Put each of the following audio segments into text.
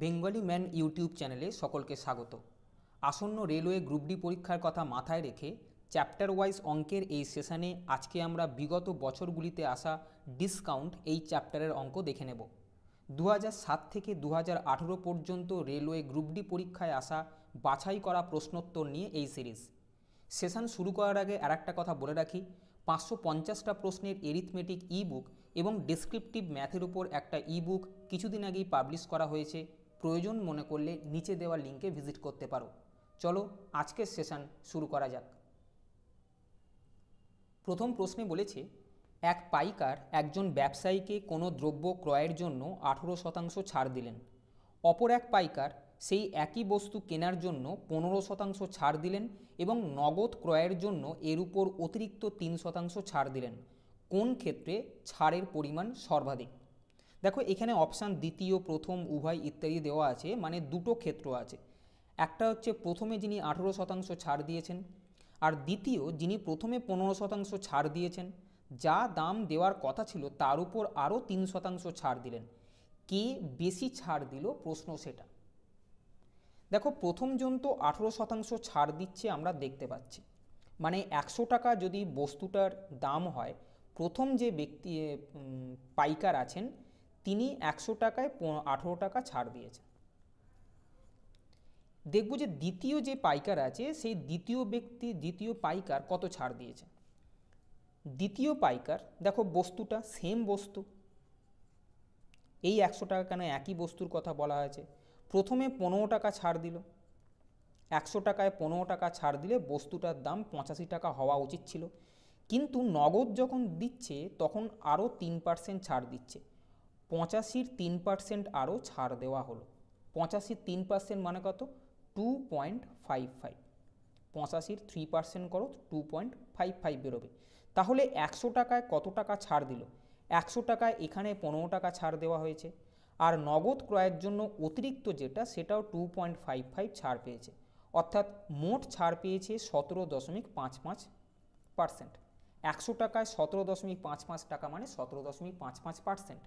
Bengali man YouTube চ্যানেলে সকলকে স্বাগত। আসন্ন রেলওয়ে গ্রুপ ডি পরীক্ষার কথা মাথায় রেখে চ্যাপ্টার ওয়াইজ অঙ্কের এই সেশনে আজকে আমরা বিগত বছরগুলিতে আসা ডিসকাউন্ট এই চ্যাপ্টারের অঙ্ক দেখে নেব। 2007 থেকে 2018 পর্যন্ত রেলওয়ে গ্রুপ ডি পরীক্ষায় আসা বাছাই করা প্রশ্নোত্তর নিয়ে এই সিরিজ। সেশন শুরু করার আগে আরেকটা কথা বলে রাখি, 550টা প্রশ্নের এরিথমেটিক ই বুক এবং ডেসক্রিপটিভ ম্যাথের উপর একটা ই বুক কিছুদিন আগেই পাবলিশ করা হয়েছে। প্রয়োজন মনে করলে নিচে দেওয়া লিঙ্কে ভিজিট করতে পারো। চলো আজকের সেশন শুরু করা যাক। প্রথম প্রশ্নে বলেছে, এক পাইকার একজন ব্যবসায়ীকে কোনো দ্রব্য ক্রয়ের জন্য 18% ছাড় দিলেন। অপর এক পাইকার সেই একই বস্তু কেনার জন্য 15% ছাড় দিলেন এবং নগদ ক্রয়ের জন্য এর উপর অতিরিক্ত 3% ছাড় দিলেন। কোন ক্ষেত্রে ছাড়ের পরিমাণ সর্বাধিক? দেখো এখানে অপশান দ্বিতীয়, প্রথম, উভয় ইত্যাদি দেওয়া আছে, মানে দুটো ক্ষেত্র আছে। একটা হচ্ছে প্রথমে যিনি 18% ছাড় দিয়েছেন, আর দ্বিতীয় যিনি প্রথমে 15% ছাড় দিয়েছেন, যা দাম দেওয়ার কথা ছিল তার উপর আরও 3% ছাড় দিলেন। কে বেশি ছাড় দিল, প্রশ্ন সেটা। দেখো প্রথমজন তো 18% ছাড় দিচ্ছে আমরা দেখতে পাচ্ছি, মানে 100 টাকা যদি বস্তুটার দাম হয়, প্রথম যে ব্যক্তি পাইকার আছেন তিনি 100 টাকায় 18 টাকা ছাড় দিয়েছেন। দেখব যে দ্বিতীয় যে পাইকার আছে সেই দ্বিতীয় পাইকার কত ছাড় দিয়েছে। দ্বিতীয় পাইকার দেখো বস্তুটা সেম বস্তু, এই 100 টাকা কেন একই বস্তুর কথা বলা হয়েছে। প্রথমে 15 টাকা ছাড় দিল, 100 টাকায় 15 টাকা ছাড় দিলে বস্তুটার দাম 85 টাকা হওয়া উচিত ছিল, কিন্তু নগদ যখন দিচ্ছে তখন আরও 3% ছাড় দিচ্ছে। 85-র 3% আরও ছাড় দেওয়া হলো। 85-র 3% মানে কত? 2.55। 85-র 3% করো 2.55 বেরোবে। তাহলে 100 টাকায় কত টাকা ছাড় দিল? 100 টাকায় এখানে 15 টাকা ছাড় দেওয়া হয়েছে, আর নগদ ক্রয়ের জন্য অতিরিক্ত যেটা সেটাও 2.55 ছাড় পেয়েছে, অর্থাৎ মোট ছাড় পেয়েছে 17.55%। 100 টাকায় 17.55 টাকা মানে 17.55%।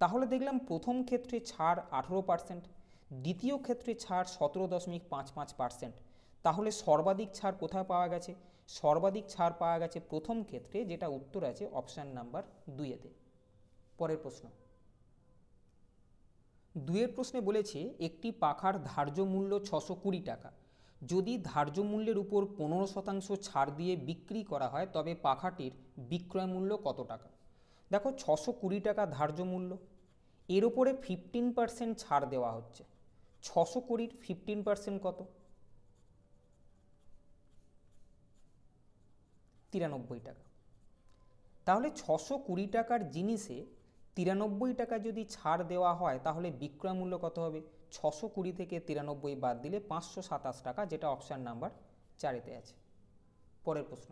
তাহলে দেখলাম প্রথম ক্ষেত্রে ছাড় 18%, দ্বিতীয় ক্ষেত্রে ছাড় 17.55%। তাহলে সর্বাধিক ছাড় কোথায় পাওয়া গেছে? সর্বাধিক ছাড় পাওয়া গেছে প্রথম ক্ষেত্রে, যেটা উত্তর আছে অপশান নাম্বার 2-এতে। পরের প্রশ্ন, 2-এর প্রশ্নে বলেছে একটি পাখার ধার্য মূল্য 620 টাকা। যদি ধার্য মূল্যের উপর 15% ছাড় দিয়ে বিক্রি করা হয় তবে পাখাটির বিক্রয় মূল্য কত টাকা? দেখো 620 টাকা ধার্য মূল্য, এর ওপরে 15% ছাড় দেওয়া হচ্ছে। 620-র 15% কত? 93 টাকা। তাহলে 620 টাকার জিনিসে 93 টাকা যদি ছাড় দেওয়া হয় তাহলে বিক্রয় মূল্য কত হবে? 620 থেকে 93 বাদ দিলে 527 টাকা, যেটা অপশান নাম্বার 4-এতে আছে। পরের প্রশ্ন,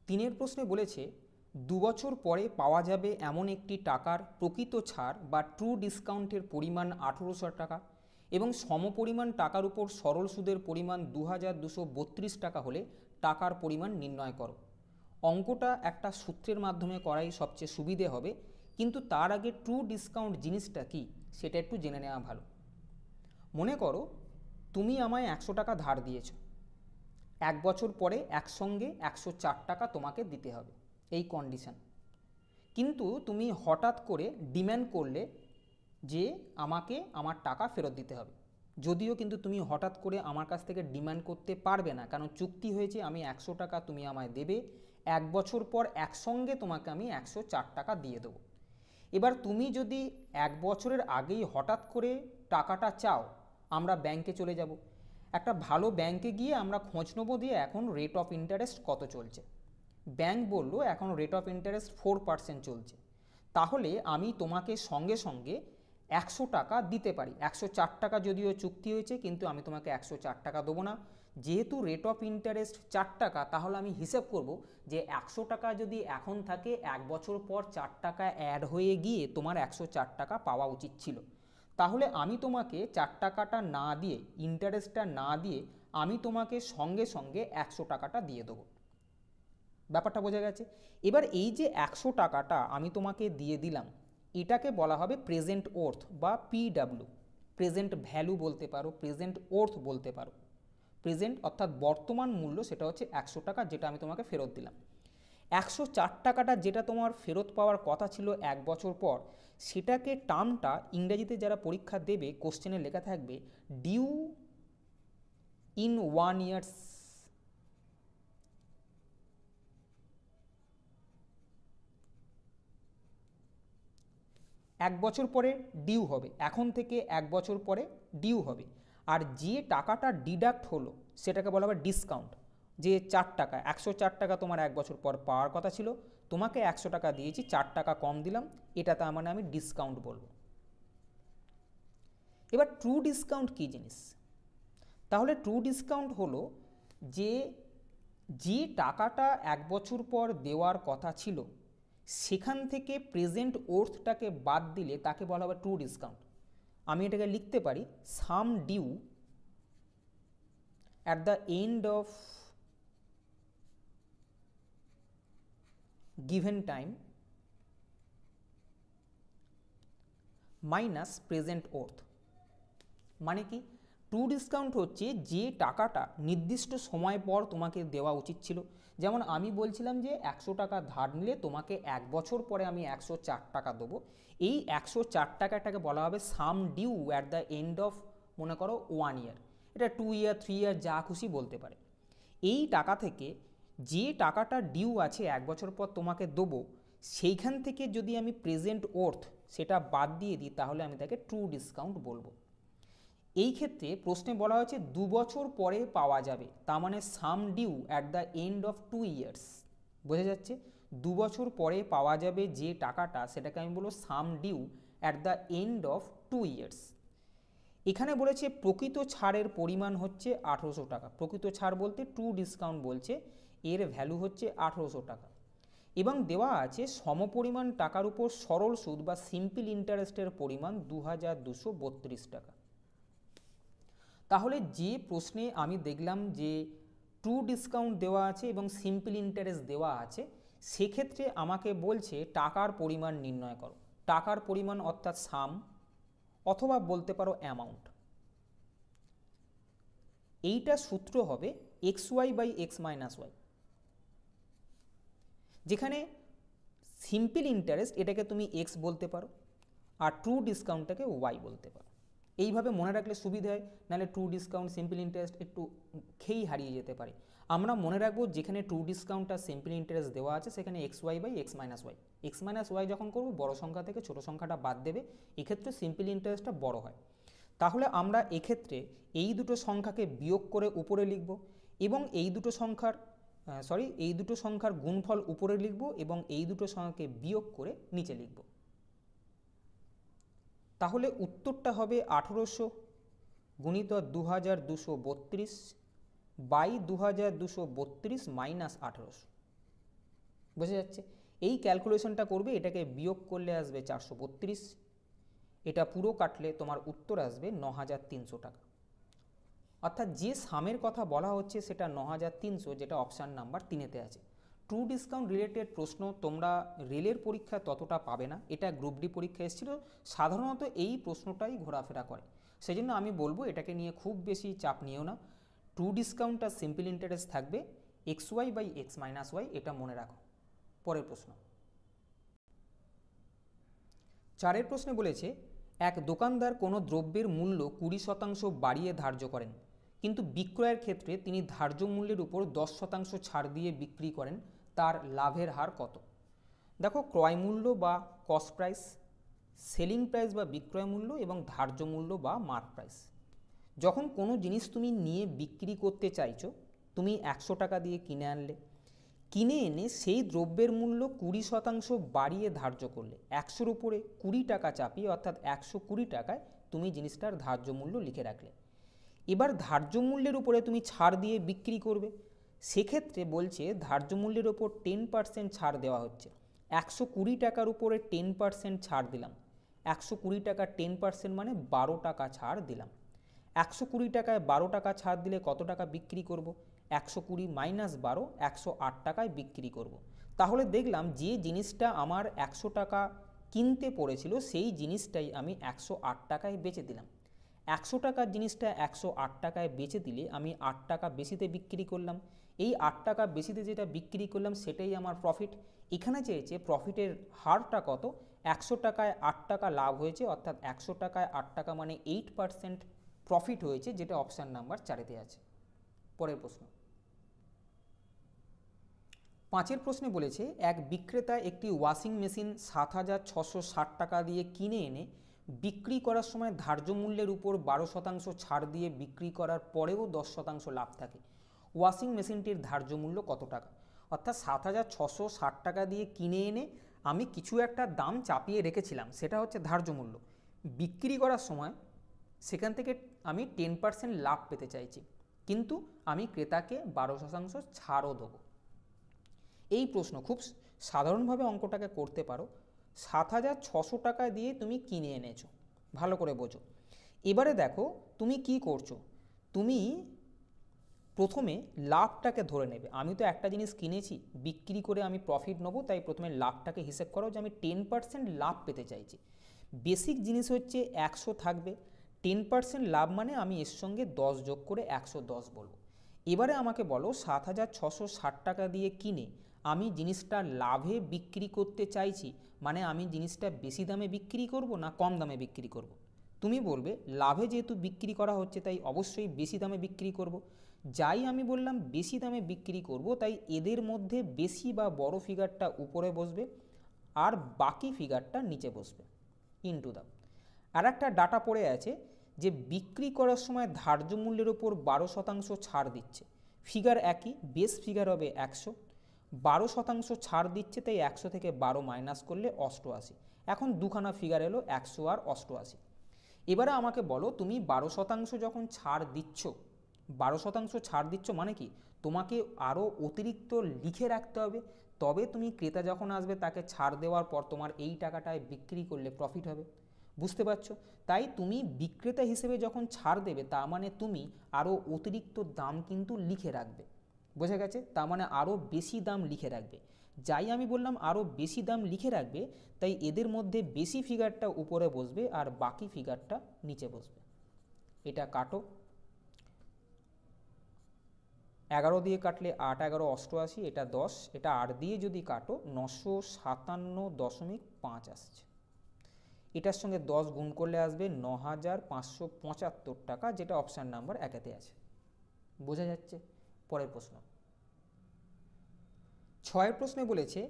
3-এর প্রশ্নে বলেছে 2 বছর পরে পাওয়া যাবে এমন একটি টাকার প্রকৃত ছাড় বা ট্রু ডিসকাউন্টের পরিমাণ 1800 টাকা এবং সমপরিমাণ টাকার উপর সরল সুদের পরিমাণ 2232 টাকা হলে টাকার পরিমাণ নির্ণয় করো। অঙ্কটা একটা সূত্রের মাধ্যমে করাই সবচেয়ে সুবিধে হবে, কিন্তু তার আগে ট্রু ডিসকাউন্ট জিনিসটা কি সেটা একটু জেনে নেওয়া ভালো। মনে করো তুমি আমায় 100 টাকা ধার দিয়েছো, 1 বছর পরে একসঙ্গে 104 টাকা তোমাকে দিতে হবে, এই কন্ডিশন। কিন্তু তুমি হঠাৎ করে ডিম্যান্ড করলে যে আমাকে আমার টাকা ফেরত দিতে হবে, যদিও কিন্তু তুমি হঠাৎ করে আমার কাছ থেকে ডিম্যান্ড করতে পারবে না, কারণ চুক্তি হয়েছে আমি 100 টাকা তুমি আমায় দেবে, 1 বছর পর একসঙ্গে তোমাকে আমি 104 টাকা দিয়ে দেবো। এবার তুমি যদি 1 বছরের আগেই হঠাৎ করে টাকাটা চাও, আমরা ব্যাংকে চলে যাব, একটা ভালো ব্যাংকে গিয়ে আমরা খোঁজ নেবো দিয়ে এখন রেট অফ ইন্টারেস্ট কত চলছে। ব্যাংক বলল এখন রেট অফ ইন্টারেস্ট 4% চলছে, তাহলে আমি তোমাকে সঙ্গে সঙ্গে 100 টাকা দিতে পারি। 104 টাকা যদিও চুক্তি হয়েছে, কিন্তু আমি তোমাকে 104 টাকা দেবো না। যেহেতু রেট অফ ইন্টারেস্ট 4 টাকা, তাহলে আমি হিসেব করব যে 100 টাকা যদি এখন থাকে 1 বছর পর 4 টাকা অ্যাড হয়ে গিয়ে তোমার 104 টাকা পাওয়া উচিত ছিল। তাহলে আমি তোমাকে 4 টাকাটা না দিয়ে, ইন্টারেস্টটা না দিয়ে আমি তোমাকে সঙ্গে সঙ্গে 100 টাকাটা দিয়ে দেবো। ব্যাপারটা বোঝা গেছে? এবার এই যে 100 টাকাটা আমি তোমাকে দিয়ে দিলাম, এটাকে বলা হবে প্রেজেন্ট ওর্থ বা পিডাব্লিউ, প্রেজেন্ট ভ্যালু বলতে পারো, প্রেজেন্ট ওর্থ বলতে পারো। প্রেজেন্ট অর্থাৎ বর্তমান মূল্য, সেটা হচ্ছে 100 টাকা, যেটা আমি তোমাকে ফেরত দিলাম। 104 টাকাটা যেটা তোমার ফেরত পাওয়ার কথা ছিল 1 বছর পর, সেটাকে টার্মটা ইংরেজিতে যারা পরীক্ষা দেবে কোশ্চেনে লেখা থাকবে ডিউ ইন 1 ইয়ার্স। এক বছর পরে ডিউ হবে, এখন থেকে 1 বছর পরে ডিউ হবে। আর যে টাকাটা ডিডাক্ট হলো সেটাকে বলা হবে ডিসকাউন্ট। যে 4 টাকা, 104 টাকা তোমার 1 বছর পর পাওয়ার কথা ছিল, তোমাকে 100 টাকা দিয়েছি, 4 টাকা কম দিলাম, এটা তার মানে আমি ডিসকাউন্ট বলবো। এবার ট্রু ডিসকাউন্ট কী জিনিস? তাহলে ট্রু ডিসকাউন্ট হলো যে টাকাটা 1 বছর পর দেওয়ার কথা ছিল সেখান থেকে প্রেজেন্ট ওর্থটাকে বাদ দিলে তাকে বলা হবে ট্রু ডিসকাউন্ট। আমি এটাকে লিখতে পারি sum due at the end of given time minus present worth. মানে কি? ট্রু ডিসকাউন্ট হচ্ছে যে টাকাটা নির্দিষ্ট সময় পর তোমাকে দেওয়া উচিত ছিল। যেমন আমি বলছিলাম যে 100 টাকা ধার নিলে তোমাকে 1 বছর পরে আমি 104 টাকা দেবো, এই 104 টাকাটাকে বলা হবে sum due at the end of, মনে করো 1 ইয়ার, এটা 2 ইয়ার 3 ইয়ার যা খুশি বলতে পারে। এই টাকা থেকে যে টাকাটা ডিউ আছে 1 বছর পর তোমাকে দেবো, সেইখান থেকে যদি আমি প্রেজেন্ট ওর্থ সেটা বাদ দিয়ে দিই তাহলে আমি তাকে ট্রু ডিসকাউন্ট বলবো। এই ক্ষেত্রে প্রশ্নে বলা হয়েছে 2 বছর পরে পাওয়া যাবে, তার মানে sum due at the end of 2 years. বোঝা যাচ্ছে? 2 বছর পরে পাওয়া যাবে যে টাকাটা, সেটাকে আমি বলবো sum due at the end of 2 years. এখানে বলেছে প্রকৃত ছাড়ের পরিমাণ হচ্ছে 1800 টাকা। প্রকৃত ছাড় বলতে ট্রু ডিসকাউন্ট বলছে, এর ভ্যালু হচ্ছে 1800 টাকা। এবং দেওয়া আছে সমপরিমাণ টাকার উপর সরল সুদ বা সিম্পল ইন্টারেস্টের পরিমাণ 2232 টাকা। তাহলে যে প্রশ্নে আমি দেখলাম যে ট্রু ডিসকাউন্ট দেওয়া আছে এবং সিম্পল ইন্টারেস্ট দেওয়া আছে, সেক্ষেত্রে আমাকে বলছে টাকার পরিমাণ নির্ণয় করো। টাকার পরিমাণ অর্থাৎ সাম, অথবা বলতে পারো অ্যামাউন্ট। এইটা সূত্র হবে xy by x minus y, যেখানে সিম্পল ইন্টারেস্ট এটাকে তুমি এক্স বলতে পারো আর ট্রু ডিসকাউন্টটাকে ওয়াই বলতে পারো। এইভাবে মনে রাখলে সুবিধা হয়, নাহলে ট্রু ডিসকাউন্ট সিম্পল ইন্টারেস্ট একটু খেয়েই হারিয়ে যেতে পারে। আমরা মনে রাখবো যেখানে ট্রু ডিসকাউন্ট আর সিম্পল ইন্টারেস্ট দেওয়া আছে সেখানে x y by x minus y. X minus y যখন করবো বড় সংখ্যা থেকে ছোট সংখ্যাটা বাদ দেবে, এক্ষেত্রে সিম্পল ইন্টারেস্টটা বড় হয়। তাহলে আমরা এক্ষেত্রে এই দুটো সংখ্যাকে বিয়োগ করে উপরে লিখব এবং এই দুটো সংখ্যার গুণফল উপরে লিখব এবং এই দুটো সংখ্যাকে বিয়োগ করে নিচে লিখব। তাহলে উত্তরটা হবে 1800 গুণিত 2232 বাই 2232 মাইনাস 1800। বোঝা যাচ্ছে? এই ক্যালকুলেশনটা করবে, এটাকে বিয়োগ করলে আসবে 432, এটা পুরো কাটলে তোমার উত্তর আসবে 9300 টাকা। অর্থাৎ যে সামের কথা বলা হচ্ছে সেটা 9300, যেটা অপশান নাম্বার 3-তে আছে। ট্রু ডিসকাউন্ট রিলেটেড প্রশ্ন তোমরা রেলের পরীক্ষায় ততটা পাবে না, এটা গ্রুপ ডি পরীক্ষা এসেছিল, সাধারণত এই প্রশ্নটাই ঘোরাফেরা করে। সেই জন্য আমি বলবো এটাকে নিয়ে খুব বেশি চাপ নিও না। ট্রু ডিসকাউন্ট আর সিম্পল ইন্টারেস্ট থাকবে x y by x minus y, এটা মনে রাখো। পরের প্রশ্ন 4 প্রশ্নে বলেছে এক দোকানদার কোনো দ্রব্যের মূল্য 20% বাড়িয়ে ধার্য করেন, কিন্তু বিক্রয়ের ক্ষেত্রে তিনি ধার্য মূল্যের উপর 10% ছাড় দিয়ে বিক্রি করেন, তার লাভের হার কত? দেখো, ক্রয় মূল্য বা কস্ট প্রাইস, সেলিং প্রাইস বা বিক্রয় মূল্য এবং ধার্য মূল্য বা মার্ক প্রাইস। যখন কোনো জিনিস তুমি নিয়ে বিক্রি করতে চাইছো, তুমি 100 টাকা দিয়ে কিনে আনলে, কিনে এনে সেই দ্রব্যের মূল্য 20% বাড়িয়ে ধার্য করলে, 100-র উপরে 20 টাকা চাপিয়ে, অর্থাৎ 120 টাকায় তুমি জিনিসটার ধার্য মূল্য লিখে রাখলে। এবার ধার্য মূল্যের উপরে তুমি ছাড় দিয়ে বিক্রি করবে, সেক্ষেত্রে বলছে ধার্য মূল্যের ওপর 10% ছাড় দেওয়া হচ্ছে। 120 টাকার উপরে 10% ছাড় দিলাম, 120 টাকা 10% মানে 12 টাকা ছাড় দিলাম। 120 টাকায় 12 টাকা ছাড় দিলে কত টাকা বিক্রি করব? 120 মাইনাস 12, 108 টাকায় বিক্রি করব। তাহলে দেখলাম যে জিনিসটা আমার 100 টাকা কিনতে পড়েছিল সেই জিনিসটাই আমি 108 টাকায় বেচে দিলাম। 100 টাকার জিনিসটা 108 টাকায় বেচে দিলে আমি 8 টাকা বেশিতে বিক্রি করলাম। এই 8 টাকা বেশিতে যেটা বিক্রি করলাম সেটাই আমার প্রফিট। এখানে চেয়েছে প্রফিটের হারটা কত, 100 টাকায় 8 টাকা লাভ হয়েছে, অর্থাৎ 100 টাকায় 8 টাকা মানে 8% প্রফিট হয়েছে, যেটা অপশান নাম্বার 4-তে আছে। পরের প্রশ্ন 5-এর প্রশ্নে বলেছে এক বিক্রেতা একটি ওয়াশিং মেশিন 7,660 টাকা দিয়ে কিনে এনে বিক্রি করার সময় ধার্য মূল্যের উপর 12% ছাড় দিয়ে বিক্রি করার পরেও 10% লাভ থাকে। ওয়াশিং মেশিনটির ধার্য মূল্য কত টাকা? অর্থাৎ 7,660 টাকা দিয়ে কিনে এনে আমি কিছু একটা দাম চাপিয়ে রেখেছিলাম, সেটা হচ্ছে ধার্য মূল্য। বিক্রি করার সময় সেখান থেকে আমি 10% লাভ পেতে চাইছি, কিন্তু আমি ক্রেতাকে 12% ছাড়ও দেবো। এই প্রশ্ন খুব সাধারণভাবে অঙ্কটাকে করতে পারো। 7,600 টাকা দিয়ে তুমি কিনে এনেছো, ভালো করে বোঝো। এবারে দেখো তুমি কি করছো, তুমি প্রথমে লাভটাকে ধরে নেবে। আমি তো একটা জিনিস কিনেছি, বিক্রি করে আমি প্রফিট নেবো, তাই প্রথমে লাভটাকে হিসেব করো যে আমি 10% লাভ পেতে চাইছি। বেসিক জিনিস হচ্ছে 100 থাকবে, 10% লাভ মানে আমি এর সঙ্গে 10 যোগ করে 110 বলবো। এবারে আমাকে বলো 7,660 টাকা দিয়ে কিনে আমি জিনিসটা লাভে বিক্রি করতে চাইছি, মানে আমি জিনিসটা বেশি দামে বিক্রি করব না কম দামে বিক্রি করব? তুমি বলবে লাভে যেহেতু বিক্রি করা হচ্ছে তাই অবশ্যই বেশি দামে বিক্রি করব। যাই আমি বললাম বেশি দামে বিক্রি করব, তাই এদের মধ্যে বেশি বা বড় ফিগারটা উপরে বসবে আর বাকি ফিগারটা নিচে বসবে। ইনটু দাও। আর একটা ডাটা পড়ে আছে যে বিক্রি করার সময় ধার্য মূল্যের ওপর 12% ছাড় দিচ্ছে। ফিগার একই, বেস ফিগার হবে 100, 12% ছাড় দিচ্ছে, তাই 100 থেকে 12 মাইনাস করলে 88। এখন দুখানা ফিগার এলো 100 আর 88। এবারে আমাকে বলো তুমি 12% যখন ছাড় দিচ্ছ, 12% ছাড় দিচ্ছ মানে কি, তোমাকে আরও অতিরিক্ত লিখে রাখতে হবে, তবে তুমি ক্রেতা যখন আসবে তাকে ছাড় দেওয়ার পর তোমার এই টাকাটায় বিক্রি করলে প্রফিট হবে। বুঝতে পারছো? তাই তুমি বিক্রেতা হিসেবে যখন ছাড় দেবে তার মানে তুমি আরও অতিরিক্ত দাম কিন্তু লিখে রাখবে। বোঝা গেছে? তার মানে আরও বেশি দাম লিখে রাখবে। যাই আমি বললাম আরও বেশি দাম লিখে রাখবে, তাই এদের মধ্যে বেশি ফিগারটা উপরে বসবে আর বাকি ফিগারটা নিচে বসবে। এটা কাটো, 11 দিয়ে কাটলে 8 11 88, এটা 10, এটা 8 দিয়ে যদি কাটো 957.5 আসছে। এটার সঙ্গে 10 গুণ করলে আসবে 9,575 টাকা, যেটা অপশান নাম্বার 1-তে আছে। বোঝা যাচ্ছে? পরের প্রশ্ন 6-এর প্রশ্নে বলেছে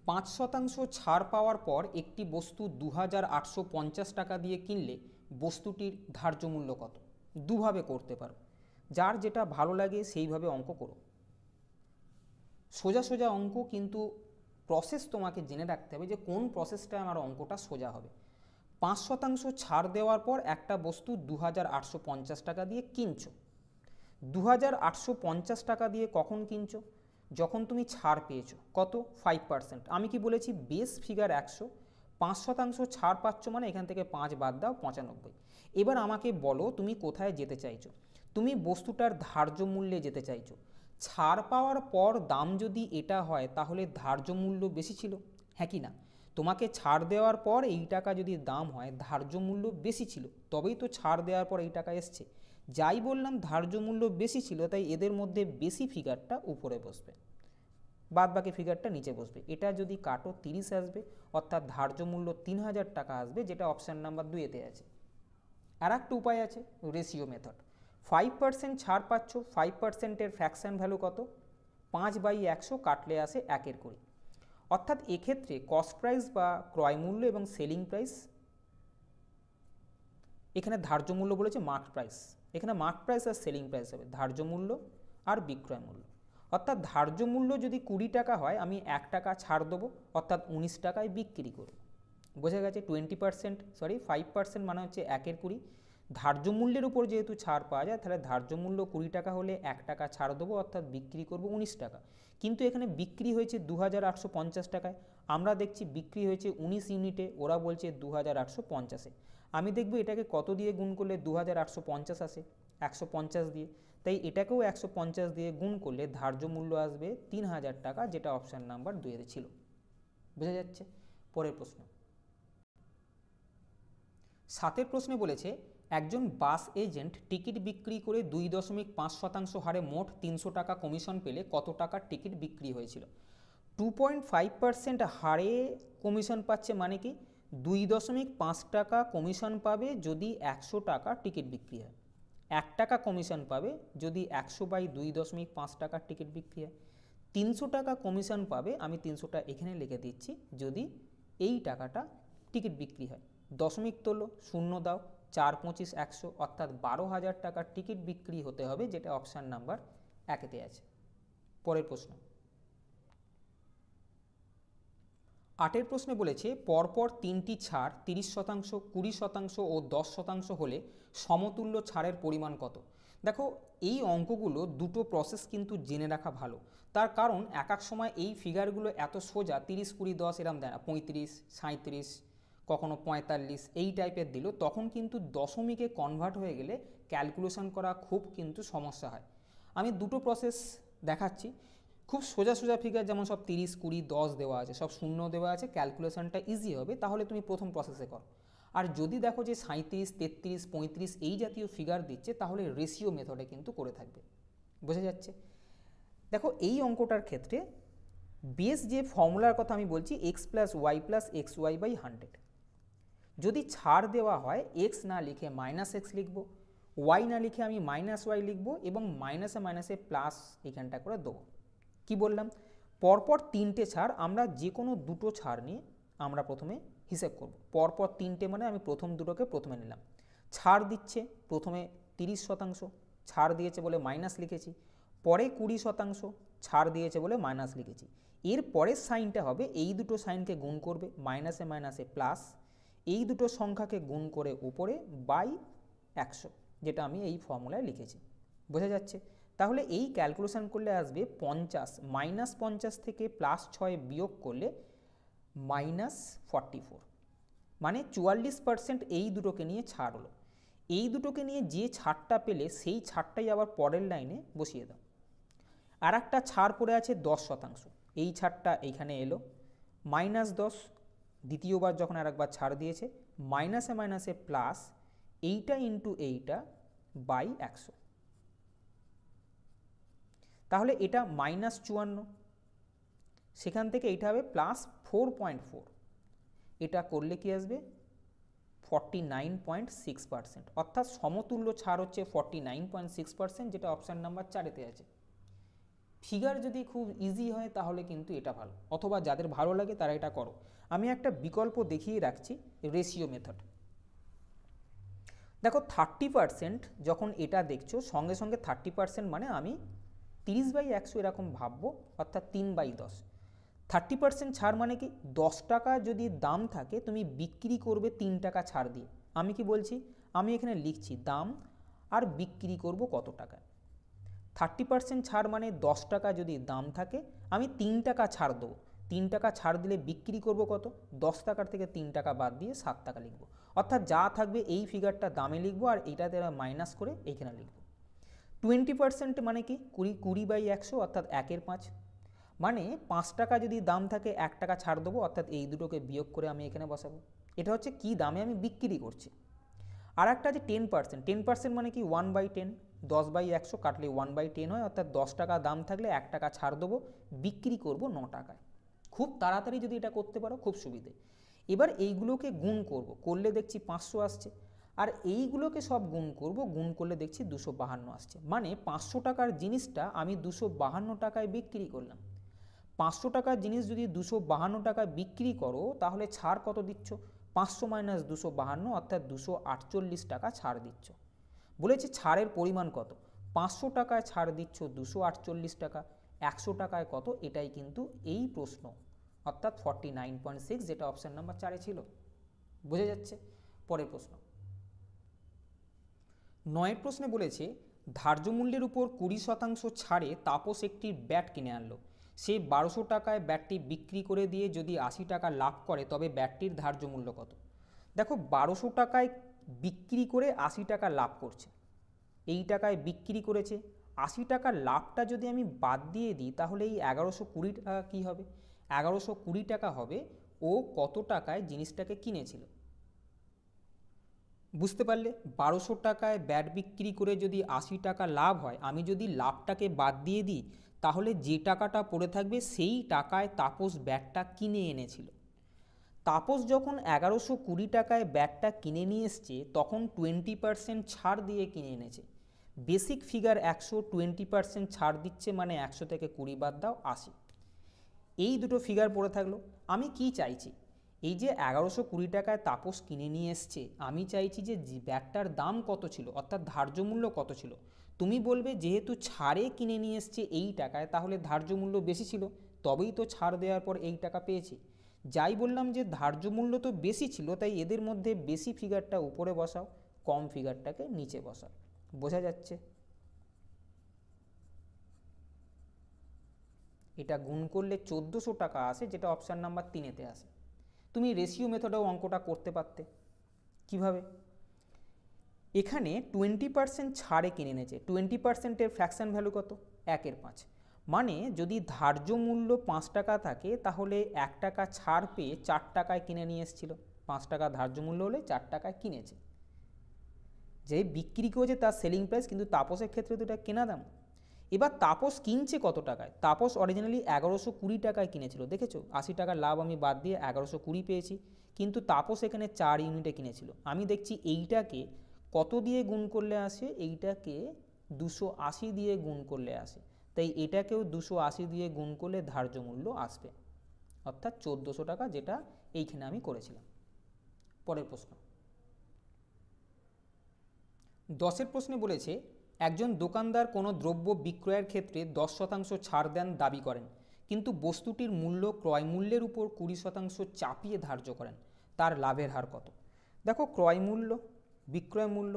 5% ছাড় পাওয়ার পর একটি বস্তু 2,850 টাকা দিয়ে কিনলে বস্তুটির ধার্য মূল্য কত? দুভাবে করতে পারো, যার যেটা ভালো লাগে সেইভাবে অঙ্ক করো। সোজা সোজা অঙ্ক, কিন্তু প্রসেস তোমাকে জেনে রাখতে হবে যে কোন প্রসেসটা আমার অঙ্কটা সোজা হবে। 5% ছাড় দেওয়ার পর একটা বস্তু 2,850 টাকা দিয়ে কিনছো। 2,850 টাকা দিয়ে কখন কিনছো? যখন তুমি ছাড় পেয়েছো। কত? 5%। আমি কি বলেছি? বেস ফিগার 100, 5% ছাড় পাচ্ছ মানে এখান থেকে 5 বাদ দাও, 95। এবার আমাকে বলো তুমি কোথায় যেতে চাইছো? তুমি বস্তুটার ধার্য মূল্যে যেতে চাইছো। ছাড় পাওয়ার পর দাম যদি এটা হয় তাহলে ধার্য মূল্য বেশি ছিল, হ্যাঁ কি না? তোমাকে ছাড় দেওয়ার পর এই টাকা যদি দাম হয়, ধার্য মূল্য বেশি ছিল, তবেই তো ছাড় দেওয়ার পর এই টাকা এসছে। যাই বললাম ধার্য মূল্য বেশি ছিল, তাই এদের মধ্যে বেশি ফিগারটা উপরে বসবে, বাদ বাকি ফিগারটা নিচে বসবে। এটা যদি কাটো 30 আসবে, অর্থাৎ ধার্য মূল্য 3,000 টাকা আসবে, যেটা অপশান নাম্বার 2-তে আছে। আর একটা উপায় আছে, রেশিও মেথড। 5% ছাড় পাচ্ছ, 5%-এর ফ্র্যাকশন ভ্যালু কত? 5/100 কাটলে আসে 1/20। অর্থাৎ এক্ষেত্রে কস্ট প্রাইস বা ক্রয় মূল্য এবং সেলিং প্রাইস, এখানে ধার্য মূল্য বলেছে মার্ক প্রাইস, এখানে মার্ক প্রাইস আর সেলিং প্রাইস হবে ধার্য মূল্য আর বিক্রয় মূল্য। অর্থাৎ ধার্য মূল্য যদি 20 টাকা হয়, আমি 1 টাকা ছাড় দেবো, অর্থাৎ 19 টাকায় বিক্রি করব। বোঝা গেছে? 5% মানে হচ্ছে 1/20। ধার্য মূল্যের উপর যেহেতু ছাড় পাওয়া যায়, তাহলে ধার্য মূল্য 20 টাকা হলে 1 টাকা ছাড় দেবো, অর্থাৎ বিক্রি করব 19 টাকা। কিন্তু এখানে বিক্রি হয়েছে 2,850 টাকায়, আমরা দেখছি বিক্রি হয়েছে 19 ইউনিটে, ওরা বলছে 2,850-এ। আমি দেখব এটাকে কত দিয়ে গুণ করলে 2,850 আসে? 150 দিয়ে। তাই এটাকেও 150 দিয়ে গুণ করলে ধার্য মূল্য আসবে 3,000 টাকা, যেটা অপশান নাম্বার 2-এ ছিল। বোঝা যাচ্ছে? পরের প্রশ্ন সাতের প্রশ্নে বলেছে একজন বাস এজেন্ট টিকিট বিক্রি করে 2.5% হারে মোট 300 টাকা কমিশন পেলে কত টাকার টিকিট বিক্রি হয়েছিল? 2.5% হারে কমিশন পাচ্ছে মানে কি 2.5 টাকা কমিশন পাবে যদি 100 টাকা টিকিট বিক্রি হয়, 1 টাকা কমিশন পাবে যদি 100/2.5 টাকার টিকিট বিক্রি হয়, 300 টাকা কমিশন পাবে, আমি 300টা এখানে লিখে দিচ্ছি, যদি এই টাকাটা টিকিট বিক্রি হয়। দশমিক তোলো, শূন্য দাও, 4 25 100 অর্থাৎ 12,000 টাকার টিকিট বিক্রি হতে হবে, যেটা অপশান নাম্বার 1-তে আছে। পরের প্রশ্ন 8-এর প্রশ্নে বলেছে পরপর 3টি ছাড় 30%, 20% ও 10% হলে সমতুল্য ছাড়ের পরিমাণ কত? দেখো এই অঙ্কগুলো দুটো প্রসেস কিন্তু জেনে রাখা ভালো, তার কারণ এক এক সময় এই ফিগারগুলো এত সোজা 30 20 10 এরম দেয় না, 35 37 কখনো 45 এই টাইপের দিল, তখন কিন্তু দশমিকে কনভার্ট হয়ে গেলে ক্যালকুলেশন করা খুব কিন্তু সমস্যা হয়। আমি দুটো প্রসেস দেখাচ্ছি, খুব সোজা সোজা ফিগার যেমন সব 30 20 10 দেওয়া আছে, সব শূন্য দেওয়া আছে, ক্যালকুলেশনটা ইজি হবে, তাহলে তুমি প্রথম প্রসেসে করো। আর যদি দেখো যে 37 33 35 এই জাতীয় ফিগার দিচ্ছে, তাহলে রেশিও মেথডে কিন্তু করে থাকবে। বোঝা যাচ্ছে? দেখো এই অঙ্কটার ক্ষেত্রে বেস যে ফর্মুলার কথা আমি বলছি x + y + xy/100, যদি ছাড় দেওয়া হয় x না লিখে -x লিখব, y না লিখে আমি -y লিখব এবং মাইনাসে মাইনাসে প্লাস এখানটা করে দেবো। কি বললাম? পরপর 3টে ছাড়, আমরা যে কোনো দুটো ছাড় নিয়ে আমরা প্রথমে হিসেব করব। পরপর 3টে মানে আমি প্রথম দুটোকে প্রথমে নিলাম। ছাড় দিচ্ছে প্রথমে 30%, ছাড় দিয়েছে বলে মাইনাস লিখেছি, পরে 20% ছাড় দিয়েছে বলে মাইনাস লিখেছি। এর পরের সাইনটা হবে এই দুটো সাইনকে গুণ করবে, মাইনাসে মাইনাসে প্লাস, এই দুটো সংখ্যাকে গুণ করে উপরে বাই 100, যেটা আমি এই ফর্মুলায় লিখেছি। বোঝা যাচ্ছে? তাহলে এই ক্যালকুলেশন করলে আসবে 50, -50 থেকে +6 বিয়োগ করলে -44, মানে 44% এই দুটোকে নিয়ে ছাড় হলো। এই দুটোকে নিয়ে যে ছাড়টা পেলে সেই ছাড়টাই আবার পরের লাইনে বসিয়ে দাও। আর একটা ছাড় পড়ে আছে 10%, এই ছাড়টা এইখানে এলো, -10, দ্বিতীয়বার যখন আর একবার ছাড় দিয়েছে, মাইনাসে মাইনাসে প্লাস, এইটা ইন্টু এইটা বাই 100, তাহলে এটা -54, সেখান থেকে এইটা হবে +4.4, এটা করলে কি আসবে 49.6%, অর্থাৎ সমতুল্য ছাড় হচ্ছে 49.6%, যেটা অপশান নাম্বার 4-তে আছে। ফিগার যদি খুব ইজি হয় তাহলে কিন্তু এটা ভালো, অথবা যাদের ভালো লাগে তারা এটা করো। আমি একটা বিকল্প দেখিয়ে রাখছি, রেশিও মেথড। দেখো 30% যখন এটা দেখছো, সঙ্গে সঙ্গে 30% মানে আমি 30/100 এরকম ভাববো, অর্থাৎ 3/10। 30% ছাড় মানে কি 10 টাকা যদি দাম থাকে তুমি বিক্রি করবে 3 টাকা ছাড় দিয়ে। আমি কি বলছি, আমি এখানে লিখছি দাম আর বিক্রি করব কত টাকা। 30% ছাড় মানে 10 টাকা যদি দাম থাকে আমি 3 টাকা ছাড় দেবো, 3 টাকা ছাড় দিলে বিক্রি করব কত, 10 টাকার থেকে 3 টাকা বাদ দিয়ে 7 টাকা লিখব, অর্থাৎ যা থাকবে এই ফিগারটা দামে লিখবো আর এইটাতে মাইনাস করে এইখানে লিখব। 20% মানে কি 20/100, অর্থাৎ 1/5, মানে 5 টাকা যদি দাম থাকে 1 টাকা ছাড় দেবো, অর্থাৎ এই দুটোকে বিয়োগ করে আমি এখানে বসাবো। এটা হচ্ছে কি দামে আমি বিক্রি করছি। আর একটা আছে 10%, 10% মানে কি 1/10, 10/100 কাটলে 1/10 হয়, অর্থাৎ 10 টাকা দাম থাকলে 1 টাকা ছাড় দেবো, বিক্রি করব 9 টাকায়। খুব তাড়াতাড়ি যদি এটা করতে পারো খুব সুবিধে। এবার এইগুলোকে গুণ করব, করলে দেখছি 500 আসছে, আর এইগুলোকে সব গুণ করব, গুণ করলে দেখছি 252 আসছে, মানে 500 টাকার জিনিসটা আমি 252 টাকায় বিক্রি করলাম। 500 টাকার জিনিস যদি 252 টাকায় বিক্রি করো তাহলে ছাড় কত দিচ্ছ, 500 - 252, অর্থাৎ 248 টাকা ছাড় দিচ্ছ। বলেছে ছাড়ের পরিমাণ কত, 500 টাকায় ছাড় দিচ্ছ 248 টাকা, 100 টাকায় কত, এটাই কিন্তু এই প্রশ্ন, অর্থাৎ 49.6, যেটা অপশান নাম্বার 4-এ ছিল। বোঝা যাচ্ছে? পরের প্রশ্ন 9-এর প্রশ্নে বলেছে ধার্য মূল্যের উপর 20% ছাড়ে তাপস একটি ব্যাট কিনে আনলো। সে 1200 টাকায় ব্যাটটি বিক্রি করে দিয়ে যদি 80 টাকা লাভ করে তবে ব্যাটটির ধার্য মূল্য কত? দেখো 1200 টাকায় বিক্রি করে 80 টাকা লাভ করছে, এই টাকায় বিক্রি করেছে, 80 টাকার লাভটা যদি আমি বাদ দিয়ে দিই তাহলে এই 1120 টাকা কী হবে, 1120 টাকা হবে ও কত টাকায় জিনিসটাকে কিনেছিল। বুঝতে পারলে? 1200 টাকায় ব্যাট বিক্রি করে যদি 80 টাকা লাভ হয়, আমি যদি লাভটাকে বাদ দিয়ে দিই তাহলে যে টাকাটা পড়ে থাকবে সেই টাকায় তাপস ব্যাটটা কিনে এনেছিল। তাপস যখন 1120 টাকায় ব্যাটটা কিনে নিয়ে এসছে তখন 20% ছাড় দিয়ে কিনে এনেছে। বেসিক ফিগার 100, 20% ছাড় দিচ্ছে মানে 100 থেকে 20 বাদ দাও 80। এই দুটো ফিগার পড়ে থাকলো। আমি কি চাইছি? এই যে 1120 টাকায় তাপস কিনে নিয়ে এসছে, আমি চাইছি যে ব্যাটটার দাম কত ছিল, অর্থাৎ ধার্য মূল্য কত ছিল। তুমি বলবে যেহেতু ছাড়ে কিনে নিয়ে এসছে এই টাকায়, তাহলে ধার্য মূল্য বেশি ছিল, তবেই তো ছাড় দেওয়ার পর এই টাকা পেয়েছি। যাই বললাম যে ধার্য মূল্য তো বেশি ছিল, তাই এদের মধ্যে বেশি ফিগারটা উপরে বসাও, কম ফিগারটাকে নিচে বসাও। বোঝা যাচ্ছে? এটা গুণ করলে 1400 টাকা আসে, যেটা অপশান নাম্বার 3-এতে আসে। তুমি রেশিও মেথডেও অঙ্কটা করতে পারতে। কিভাবে? এখানে 20% ছাড়ে কিনে এনেছে। 20%-এর ফ্র্যাকশন ভ্যালু কত? 1/5। মানে যদি ধার্য মূল্য 5 টাকা থাকে তাহলে 1 টাকা ছাড় পেয়ে 4 টাকায় কিনে নিয়ে এসেছিল। 5 টাকা ধার্য মূল্য হলে 4 টাকায় কিনেছে। যে বিক্রি করেছে তার সেলিং প্রাইস, কিন্তু তাপসের ক্ষেত্রে তো এটা কেনা দাম। এবার তাপস কিনছে কত টাকায়? তাপস অরিজিনালি 1120 টাকায় কিনেছিল, দেখেছো? 80 টাকার লাভ আমি বাদ দিয়ে 1120 পেয়েছি, কিন্তু তাপস এখানে 4 ইউনিটে কিনেছিল। আমি দেখছি এইটাকে কত দিয়ে গুণ করলে আসে? এইটাকে 280 দিয়ে গুণ করলে আসে, তাই এটাকেও 280 দিয়ে গুণ করলে ধার্য মূল্য আসবে, অর্থাৎ 1400 টাকা, যেটা এইখানে আমি করেছিলাম। পরের প্রশ্ন 10-এর প্রশ্নে বলেছে একজন দোকানদার কোনো দ্রব্য বিক্রয়ের ক্ষেত্রে 10% ছাড় দেন দাবি করেন, কিন্তু বস্তুটির মূল্য ক্রয় মূল্যের উপর 20% চাপিয়ে ধার্য করেন। তার লাভের হার কত? দেখো, ক্রয় মূল্য, বিক্রয় মূল্য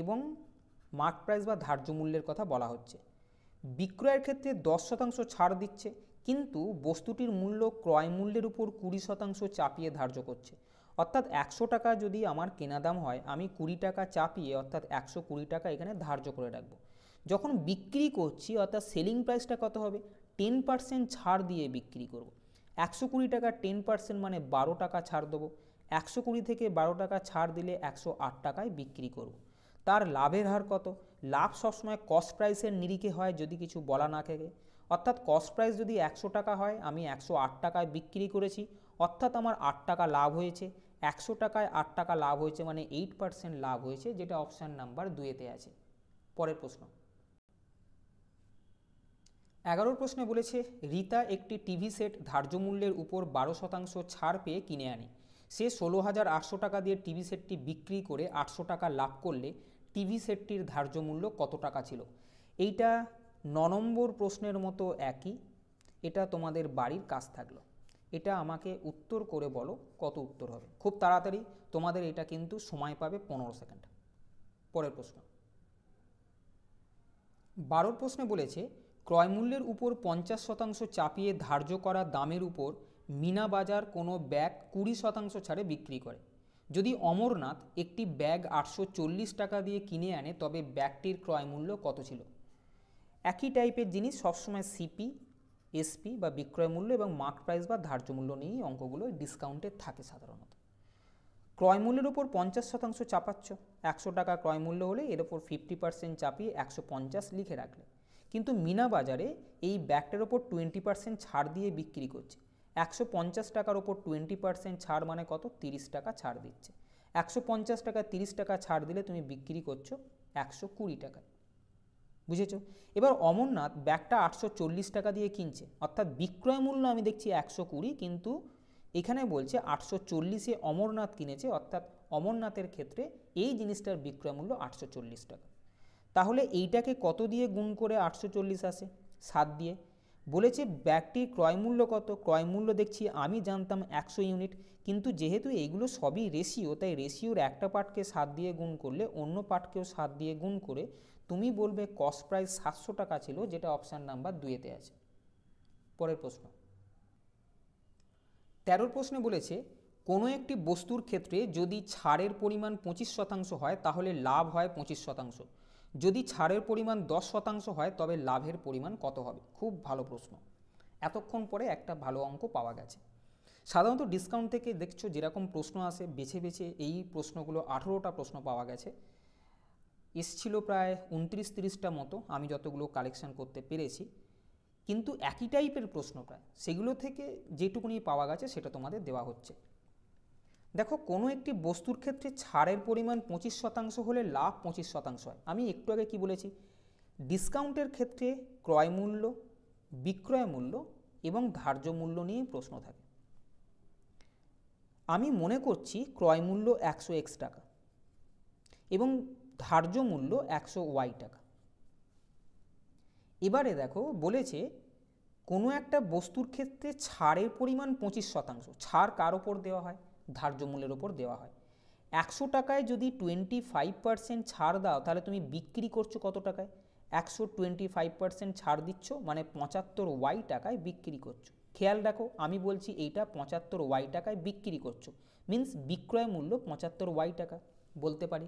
এবং মার্ক প্রাইস বা ধার্য মূল্যের কথা বলা হচ্ছে। বিক্রয়ের ক্ষেত্রে 10% ছাড় দিচ্ছে, কিন্তু বস্তুটির মূল্য ক্রয় মূল্যের উপর 20% চাপিয়ে ধার্য করছে। অর্থাৎ 100 টাকা যদি আমার কেনা দাম হয়, আমি 20 টাকা চাপিয়ে অর্থাৎ 120 টাকা এখানে ধার্য করে রাখবো। যখন বিক্রি করছি অর্থাৎ সেলিং প্রাইসটা কত হবে? 10% ছাড় দিয়ে বিক্রি করব। 120 টাকা 10% মানে 12 টাকা ছাড় দেবো। 120 থেকে 12 টাকা ছাড় দিলে 108 টাকায় বিক্রি করব। তার লাভের হার কত? লাভ সবসময় কস্ট প্রাইসের নিরিখে হয় যদি কিছু বলা না থাকে। অর্থাৎ কস্ট প্রাইস যদি 100 টাকা হয়, আমি 108 টাকায় বিক্রি করেছি, অর্থাৎ আমার 8 টাকা লাভ হয়েছে। 100 টাকায় 8 টাকা লাভ হয়েছে মানে 8% লাভ হয়েছে, যেটা অপশান নাম্বার 2-এতে আছে। পরের প্রশ্ন 11 প্রশ্নে বলেছে রীতা একটি টিভি সেট ধার্য মূল্যের উপর 12% ছাড় পেয়ে কিনে আনে। সে 16,800 টাকা দিয়ে টিভি সেটটি বিক্রি করে 800 টাকা লাভ করলে টিভি সেটটির ধার্য মূল্য কত টাকা ছিল? এইটা 9 নম্বর প্রশ্নের মতো একই। এটা তোমাদের বাড়ির কাজ থাকলো। এটা আমাকে উত্তর করে বলো কত উত্তর হবে। খুব তাড়াতাড়ি, তোমাদের এটা কিন্তু সময় পাবে 15 সেকেন্ড। পরের প্রশ্ন 12 প্রশ্নে বলেছে ক্রয়মূল্যের উপর 50% চাপিয়ে ধার্য করা দামের উপর মিনা বাজার কোনো ব্যাগ 20% ছাড়ে বিক্রি করে। যদি অমরনাথ একটি ব্যাগ 840 টাকা দিয়ে কিনে আনে তবে ব্যাগটির ক্রয়মূল্য কত ছিল? একই টাইপের জিনিস সবসময় সিপি, এসপি বা বিক্রয় মূল্য এবং মার্ক প্রাইস বা ধার্য মূল্য নিয়েই অঙ্কগুলো ডিসকাউন্টেড থাকে সাধারণত। ক্রয় মূল্যের উপর 50% চাপাচ্ছ, 100 টাকা ক্রয় মূল্য হলে এর ওপর 50% চাপিয়ে 150 লিখে রাখলে। কিন্তু মিনা বাজারে এই ব্যাগটার ওপর 20% ছাড় দিয়ে বিক্রি করছে। 150 টাকার ওপর 20% ছাড় মানে কত? 30 টাকা ছাড় দিচ্ছে। 150 টাকা 30 টাকা ছাড় দিলে তুমি বিক্রি করছো 120 টাকায়। বুঝেছো? এবার অমরনাথ ব্যাগটা 840 টাকা দিয়ে কিনছে, অর্থাৎ বিক্রয় মূল্য আমি দেখছি 120, কিন্তু এখানে বলছে 840-এ অমরনাথ কিনেছে, অর্থাৎ অমরনাথের ক্ষেত্রে এই জিনিসটার বিক্রয় মূল্য 840 টাকা। তাহলে এইটাকে কত দিয়ে গুণ করে 840 আসে? 7 দিয়ে। বলেছে ব্যাগটির ক্রয় মূল্য কত? ক্রয় মূল্য দেখছি আমি জানতাম 100 ইউনিট, কিন্তু যেহেতু এইগুলো সবই রেশিও, তাই রেশিওর একটা পার্টকে 7 দিয়ে গুণ করলে অন্য পার্টকেও 7 দিয়ে গুণ করে তুমি বলবে কস্ট প্রাইস 700 টাকা ছিল, যেটা অপশান নাম্বার 2-এতে আছে। পরের প্রশ্ন 13 প্রশ্নে বলেছে কোনো একটি বস্তুর ক্ষেত্রে যদি ছাড়ের পরিমাণ 25% হয় তাহলে লাভ হয় 25%। যদি ছাড়ের পরিমাণ 10% হয় তবে লাভের পরিমাণ কত হবে? খুব ভালো প্রশ্ন। এতক্ষণ পরে একটা ভালো অঙ্ক পাওয়া গেছে। সাধারণত ডিসকাউন্ট থেকে দেখছো যেরকম প্রশ্ন আসে বেছে বেছে এই প্রশ্নগুলো 18টা প্রশ্ন পাওয়া গেছে, এসছিল প্রায় 29-30টা মতো আমি যতগুলো কালেকশন করতে পেরেছি, কিন্তু একই টাইপের প্রশ্ন প্রায়, সেগুলো থেকে যেটুকুনি পাওয়া গেছে সেটা তোমাদের দেওয়া হচ্ছে। দেখো, কোনো একটি বস্তুর ক্ষেত্রে ছাড়ের পরিমাণ 25% হলে লাভ 25% হয়। আমি একটু আগে কি বলেছি, ডিসকাউন্টের ক্ষেত্রে ক্রয় মূল্য, বিক্রয় মূল্য এবং ধার্য মূল্য নিয়ে প্রশ্ন থাকে। আমি মনে করছি ক্রয় মূল্য 100x টাকা এবং ধার্য মূল্য 100y টাকা। এবারে দেখো বলেছে কোনো একটা বস্তুর ক্ষেত্রে ছাড়ের পরিমাণ 25%, ছাড় কার ওপর দেওয়া হয়? ধার্য মূল্যের ওপর দেওয়া হয়। 100 টাকায় যদি 25% ছাড় দাও তাহলে তুমি বিক্রি করছো কত টাকায়? 125% ছাড় দিচ্ছ, মানে 75y টাকায় বিক্রি করছো। খেয়াল রাখো, আমি বলছি এইটা 75y টাকায় বিক্রি করছো, মিন্স বিক্রয় মূল্য 75y টাকা বলতে পারি।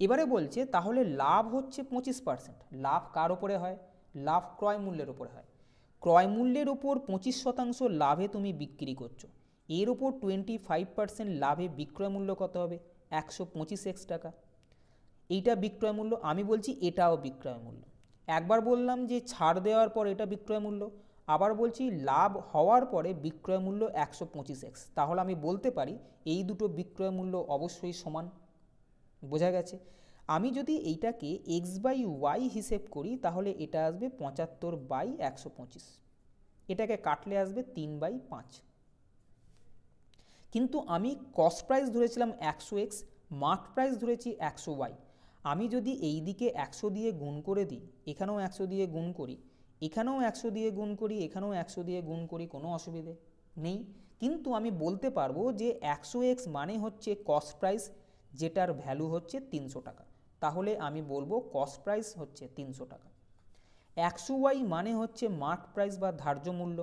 এবারে বলছে তাহলে লাভ হচ্ছে 25%, লাভ কার ওপরে হয়? লাভ ক্রয় মূল্যের ওপরে হয়। ক্রয় মূল্যের ওপর 25% লাভে তুমি বিক্রি করছো, এর ওপর 25% লাভে বিক্রয় মূল্য কত হবে? 125x টাকা। এইটা বিক্রয় মূল্য, আমি বলছি এটাও বিক্রয় মূল্য। একবার বললাম যে ছাড় দেওয়ার পর এটা বিক্রয় মূল্য, আবার বলছি লাভ হওয়ার পরে বিক্রয় মূল্য 125x, তাহলে আমি বলতে পারি এই দুটো বিক্রয় মূল্য অবশ্যই সমান। বোঝা গেছে? আমি যদি এইটাকে x/y হিসেব করি তাহলে এটা আসবে 75/125, এটাকে কাটলে আসবে 3/5। কিন্তু আমি কস্ট প্রাইস ধরেছিলাম 100x, মার্ক প্রাইস ধরেছি 100y। আমি যদি এই দিকে 100 দিয়ে গুণ করে দিই, এখানেও 100 দিয়ে গুণ করি, এখানেও 100 দিয়ে গুণ করি, এখানেও 100 দিয়ে গুণ করি, কোনো অসুবিধে নেই। কিন্তু আমি বলতে পারবো যে 100x মানে হচ্ছে কস্ট প্রাইস, যেটার ভ্যালু হচ্ছে 300 টাকা, তাহলে আমি বলবো কস্ট প্রাইস হচ্ছে 300 টাকা। 100y মানে হচ্ছে মার্ক প্রাইস বা ধার্য মূল্য,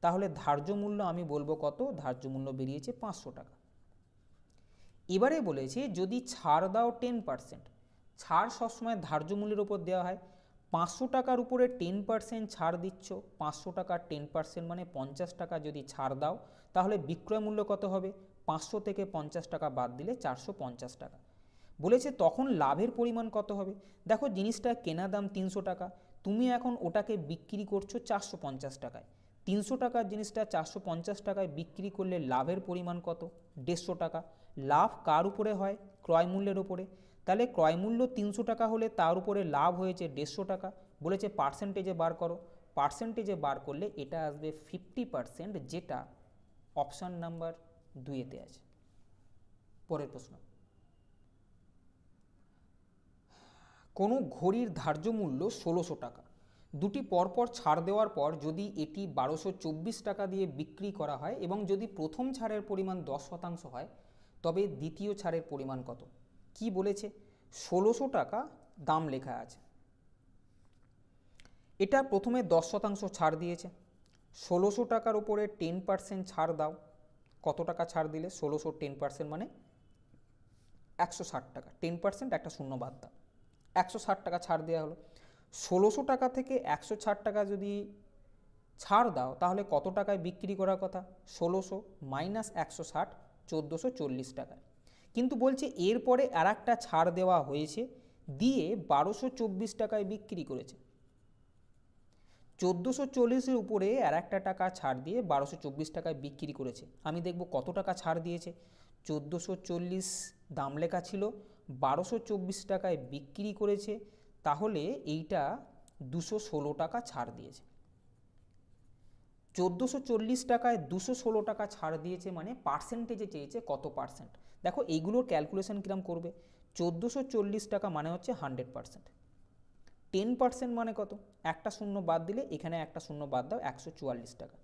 তাহলে ধার্য মূল্য আমি বলবো কত? ধার্য মূল্য বেরিয়েছে 500 টাকা। এবারে বলেছে যদি ছাড় দাও 10%, ছাড় সবসময় ধার্য মূল্যের উপর দেওয়া হয়, 500 টাকার উপরে 10% ছাড় দিচ্ছ, 500 টাকার 10% মানে 50 টাকা যদি ছাড় দাও তাহলে বিক্রয় মূল্য কত হবে? 500 থেকে 50 টাকা বাদ দিলে 450 টাকা। বলেছে তখন লাভের পরিমাণ কত হবে? দেখো, জিনিসটা কেনা দাম 300 টাকা, তুমি এখন ওটাকে বিক্রি করছো 450 টাকায়। 300 টাকার জিনিসটা 450 টাকায় বিক্রি করলে লাভের পরিমাণ কত? 150 টাকা। লাভ কার উপরে হয়? ক্রয় মূল্যের উপরে। তাহলে ক্রয় মূল্য 300 টাকা হলে তার উপরে লাভ হয়েছে 150 টাকা। বলেছে পার্সেন্টেজে বার করো, পার্সেন্টেজে বার করলে এটা আসবে 50%, যেটা অপশান নাম্বার 2-তে আছে। পরের প্রশ্ন, কোনো ঘড়ির ধার্য মূল্য 1600 টাকা, দুটি পরপর ছাড় দেওয়ার পর যদি এটি 1224 টাকা দিয়ে বিক্রি করা হয় এবং যদি প্রথম ছাড়ের পরিমাণ 10% হয় তবে দ্বিতীয় ছাড়ের পরিমাণ কত? কি বলেছে? 1600 টাকা দাম লেখা আছে, এটা প্রথমে 10% ছাড় দিয়েছে। 1600 টাকার উপরে 10% ছাড় দাও, কত টাকা ছাড় দিলে? 1600 10% মানে 160 টাকা, 10% একটা শূন্য বাদ দাও, 160 টাকা ছাড় দেওয়া হলো। 1600 টাকা থেকে 160 টাকা যদি ছাড় দাও তাহলে কত টাকায় বিক্রি করার কথা? 1600 মাইনাস 160, 1440 টাকায়। কিন্তু বলছে এরপরে আর একটা ছাড় দেওয়া হয়েছে, দিয়ে 1224 টাকায় বিক্রি করেছে। 1440-এর উপরে আর একটা টাকা ছাড় দিয়ে 1224 টাকায় বিক্রি করেছে। আমি দেখব কত টাকা ছাড় দিয়েছে। 1440 দাম লেখা ছিল, 1224 টাকায় বিক্রি করেছে, তাহলে এইটা 216 টাকা ছাড় দিয়েছে। 1440 টাকায় 216 টাকা ছাড় দিয়েছে মানে পার্সেন্টেজে চেয়েছে কত পার্সেন্ট। দেখো এইগুলোর ক্যালকুলেশন কিরম করবে? 1440 টাকা মানে হচ্ছে 100%, 10% মানে কত? একটা শূন্য বাদ দিলে এখানে একটা শূন্য বাদ দাও, 144 টাকা।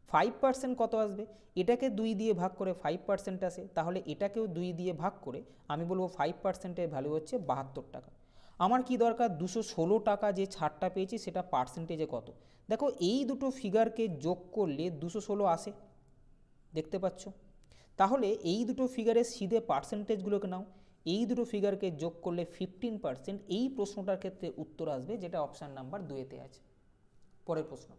5% কত আসবে? এটাকে 2 দিয়ে ভাগ করে 5% আসে, তাহলে এটাকেও 2 দিয়ে ভাগ করে আমি বলবো 5%-এর ভ্যালু হচ্ছে 72 টাকা। আমার কি দরকার? 216 টাকা যে ছাড়টা পেয়েছি সেটা পার্সেন্টেজে কত। দেখো এই দুটো ফিগারকে যোগ করলে 216 আসে, দেখতে পাচ্ছ? তাহলে এই দুটো ফিগারের সিধে পার্সেন্টেজগুলোকে নাও, এই দুটো ফিগারকে যোগ করলে 15%, এই প্রশ্নটার ক্ষেত্রে উত্তর আসবে, যেটা অপশান নাম্বার 2-তে আছে। পরের প্রশ্ন,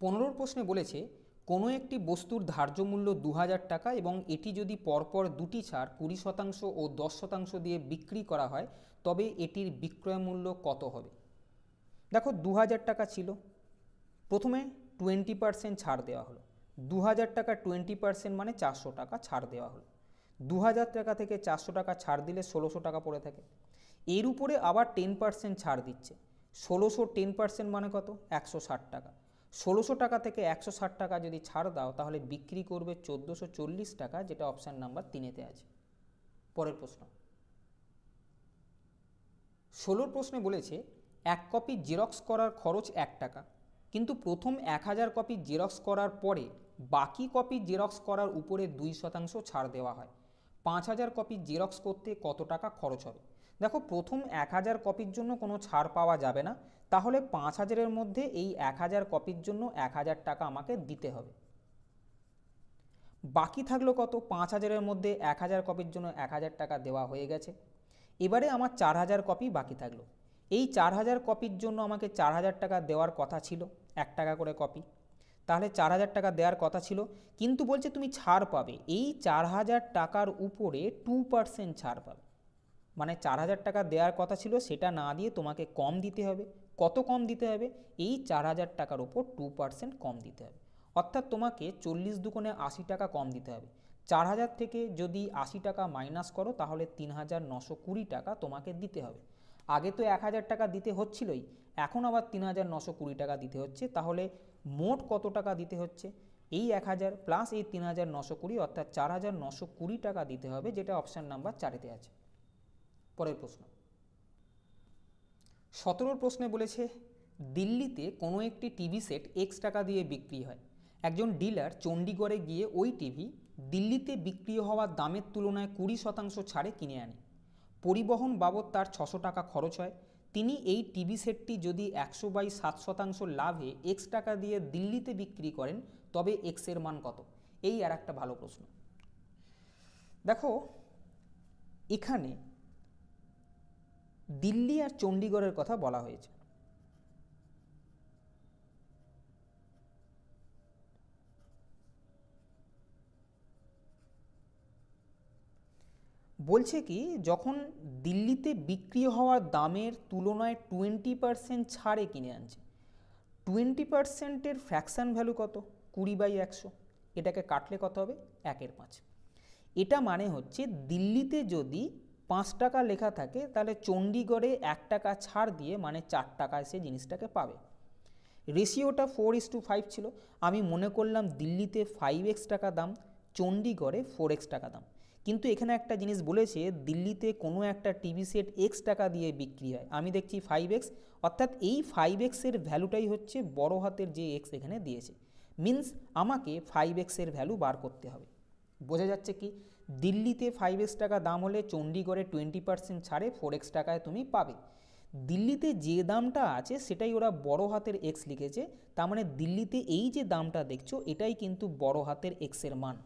15 প্রশ্নে বলেছে কোনো একটি বস্তুর ধার্য মূল্য 2000 টাকা এবং এটি যদি পরপর দুটি ছাড় 20% ও 10% দিয়ে বিক্রি করা হয় তবে এটির বিক্রয় মূল্য কত হবে। দেখো 2000 টাকা ছিল, প্রথমে 20% ছাড় দেওয়া হলো, 2000 টাকা 20% মানে 400 টাকা ছাড় দেওয়া হলো। 2000 টাকা থেকে 400 টাকা ছাড় দিলে 1600 টাকা পড়ে থাকে। এর উপরে আবার 10% ছাড় দিচ্ছে, 1600 10% মানে কত, 160 টাকা। 1600 টাকা থেকে 160 টাকা যদি ছাড় দাও তাহলে বিক্রি করবে 1440 টাকা, যেটা অপশান নাম্বার 3-তে আছে। পরের প্রশ্ন 16 প্রশ্নে বলেছে এক কপি জেরক্স করার খরচ 1 টাকা, কিন্তু প্রথম 1000 কপি জেরক্স করার পরে বাকি কপি জেরক্স করার উপরে 2% ছাড় দেওয়া হয়। 5000 কপি জেরক্স করতে কত টাকা খরচ হবে। দেখো প্রথম 1000 কপির জন্য কোনো ছাড় পাওয়া যাবে না, তাহলে 5000-এর মধ্যে এই 1000 কপির জন্য 1000 টাকা আমাকে দিতে হবে। বাকি থাকলো কত, 5000-এর মধ্যে 1000 কপির জন্য 1000 টাকা দেওয়া হয়ে গেছে। এবারে আমার 4000 কপি বাকি থাকলো। এই 4000 কপির জন্য আমাকে 4000 টাকা দেওয়ার কথা ছিল, 1 টাকা করে কপি, তাহলে 4000 টাকা দেওয়ার কথা ছিল, কিন্তু বলছে তুমি ছাড় পাবে এই 4000 টাকার উপরে 2% ছাড় পাবে। মানে 4000 টাকা দেওয়ার কথা ছিল সেটা না দিয়ে তোমাকে কম দিতে হবে। কত কম দিতে হবে, এই 4000 টাকার উপর 2% কম দিতে হবে, অর্থাৎ তোমাকে 40 দুগুণে 80 টাকা কম দিতে হবে। 4000 থেকে যদি 80 টাকা মাইনাস করো তাহলে 3920 টাকা তোমাকে দিতে হবে। আগে তো 1000 টাকা দিতে হচ্ছিলই, এখন আবার 3920 টাকা দিতে হচ্ছে, তাহলে মোট কত টাকা দিতে হচ্ছে, এই 1000 প্লাস এই 3920 অর্থাৎ 4920 টাকা দিতে হবে, যেটা অপশান নাম্বার 4-তে আছে। পরের প্রশ্ন 17 প্রশ্নে বলেছে দিল্লিতে কোনো একটি টিভি সেট X টাকা দিয়ে বিক্রি হয়। একজন ডিলার চণ্ডীগড়ে গিয়ে ওই টিভি দিল্লিতে বিক্রি হওয়ার দামের তুলনায় 20% ছাড়ে কিনে আনে। পরিবহন বাবদ তার 600 টাকা খরচ হয়। তিনি এই টিভি সেটটি যদি 100/7% লাভে X টাকা দিয়ে দিল্লিতে বিক্রি করেন তবে X এর মান কত। এই আর একটা ভালো প্রশ্ন। দেখো এখানে দিল্লি আর চণ্ডীগড়ের কথা বলা হয়েছে। বলছে কি যখন দিল্লিতে বিক্রি হওয়ার দামের তুলনায় 20% ছাড়ে কিনে আনছে, 20%-এর ফ্র্যাকশান ভ্যালু কত, 20/100, এটাকে কাটলে কত হবে, 1/5। এটা মানে হচ্ছে দিল্লিতে যদি 5 টাকা লেখা থাকে তাহলে চণ্ডীগড়ে 1 টাকা ছাড় দিয়ে মানে 4 টাকায় সে জিনিসটাকে পাবে। রেশিওটা 4:5 ছিল। আমি মনে করলাম দিল্লিতে 5x টাকা দাম, চণ্ডীগড়ে 4x টাকা দাম, কিন্তু এখানে একটা জিনিস বলেছে দিল্লিতে কোনো একটা টিভি সেট X টাকা দিয়ে বিক্রি হয়, আমি দেখছি 5x, অর্থাৎ এই 5x-এর ভ্যালুটাই হচ্ছে বড় হাতের যে X এখানে দিয়েছে, মিন্স আমাকে 5x-এর ভ্যালু বার করতে হবে। বোঝা যাচ্ছে কি দিল্লিতে 5x টাকা দাম হলে চণ্ডীগড়ে 20% ছাড়ে 4x টাকায় তুমি পাবে। দিল্লিতে যে দামটা আছে সেটাই ওরা বড় হাতের X লিখেছে, তার মানে দিল্লিতে এই যে দামটা দেখছো এটাই কিন্তু বড় হাতের X এর মান।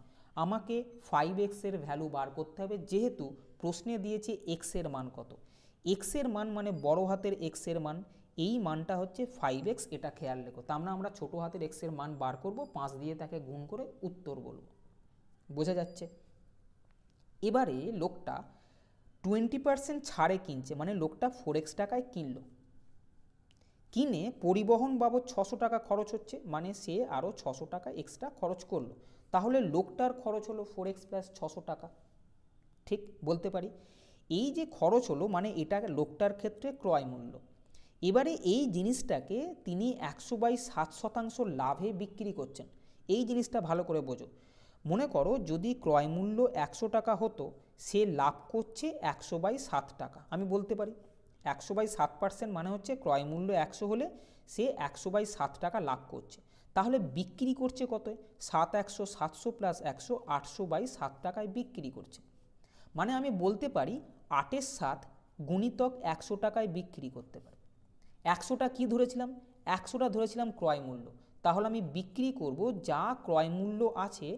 আমাকে 5x-এর ভ্যালু বার করতে হবে, যেহেতু প্রশ্নে দিয়েছে X এর মান কত। X এর মান মানে বড় হাতের X এর মান, এই মানটা হচ্ছে 5x, এটা খেয়াল রেখো। তা আমরা ছোট হাতের X এর মান বার করব, 5 দিয়ে তাকে গুণ করে উত্তর বলবো। বোঝা যাচ্ছে। এবারে লোকটা 20% ছাড়ে কিনছে, মানে লোকটা 4x টাকায় কিনলো, কিনে পরিবহন বাবদ 600 টাকা খরচ হচ্ছে, মানে সে আরও 600 টাকা এক্সট্রা খরচ করলো, তাহলে লোকটার খরচ হলো 4x + 600 টাকা। ঠিক বলতে পারি এই যে খরচ হলো মানে এটা লোকটার ক্ষেত্রে ক্রয় মূল্য। এবারে এই জিনিসটাকে তিনি 100/7% লাভে বিক্রি করছেন। এই জিনিসটা ভালো করে বোঝো। মনে করো যদি ক্রয় মূল্য 100 টাকা হতো, সে লাভ করছে 100/7 টাকা। আমি বলতে পারি 100/7% মানে হচ্ছে ক্রয় মূল্য 100 হলে সে 100/7 টাকা লাভ করছে, তাহলে বিক্রি করছে কত, 7 100 700 + 100 800/7 টাকায় বিক্রি করছে। মানে আমি বলতে পারি 8-এর 7 গুণিতক 100 টাকায় বিক্রি করতে পারি। 100টা কী ধরেছিলাম, 100টা ধরেছিলাম ক্রয় মূল্য, তাহলে আমি বিক্রি করব যা ক্রয় মূল্য আছে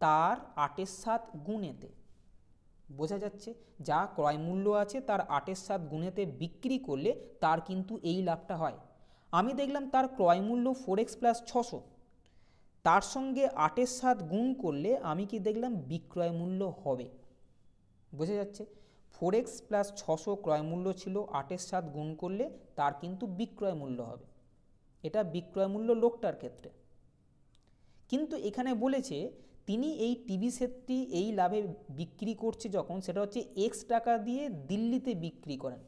তার 8-এর 7 গুণেতে। বোঝা যাচ্ছে, যা ক্রয় মূল্য আছে তার 8-এর 7 গুণেতে বিক্রি করলে তার কিন্তু এই লাভটা হয়। আমি দেখলাম তার ক্রয় মূল্য 4x + 600, তার সঙ্গে 8-এর 7 গুণ করলে আমি কি দেখলাম, বিক্রয় মূল্য হবে। বোঝা যাচ্ছে? 4x প্লাস 600 ক্রয় মূল্য ছিল, 8-এর 7 গুণ করলে তার কিন্তু বিক্রয় মূল্য হবে। এটা বিক্রয় মূল্য লোকটার ক্ষেত্রে। কিন্তু এখানে বলেছে তিনি এই টিভি সেটটি এই লাভে বিক্রি করছে যখন, সেটা হচ্ছে এক্স টাকা দিয়ে দিল্লিতে বিক্রি করেন।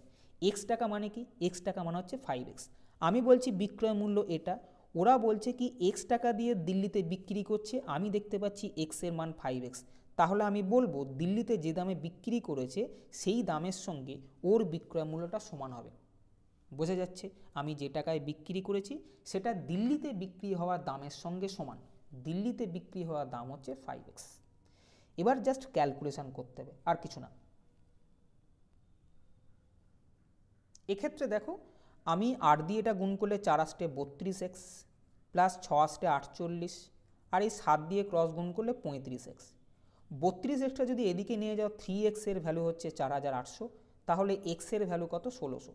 এক্স টাকা মানে কি? এক্স টাকা মানে হচ্ছে 5x। আমি বলছি বিক্রয় মূল্য এটা, ওরা বলছে কি এক্স টাকা দিয়ে দিল্লিতে বিক্রি করছে, আমি দেখতে পাচ্ছি এক্সের মান 5x। তাহলে আমি বলবো দিল্লিতে যে দামে বিক্রি করেছে সেই দামের সঙ্গে ওর বিক্রয় মূল্যটা সমান হবে। বোঝা যাচ্ছে? আমি যে টাকায় বিক্রি করেছি সেটা দিল্লিতে বিক্রি হওয়া দামের সঙ্গে সমান। দিল্লিতে বিক্রি হওয়া দাম হচ্ছে 5x। এবার জাস্ট ক্যালকুলেশন করতে হবে, আর কিছু না। এক্ষেত্রে দেখো, আমি 8 দিয়ে এটা গুণ করলে 4 আসতে 32x, প্লাস 6 আসতে 48, আর এই 7 দিয়ে ক্রস গুণ করলে 35x। 32xটা যদি এদিকে নিয়ে যাও, 3x এর ভ্যালু হচ্ছে 4800, তাহলে x এর ভ্যালু কত? 1600।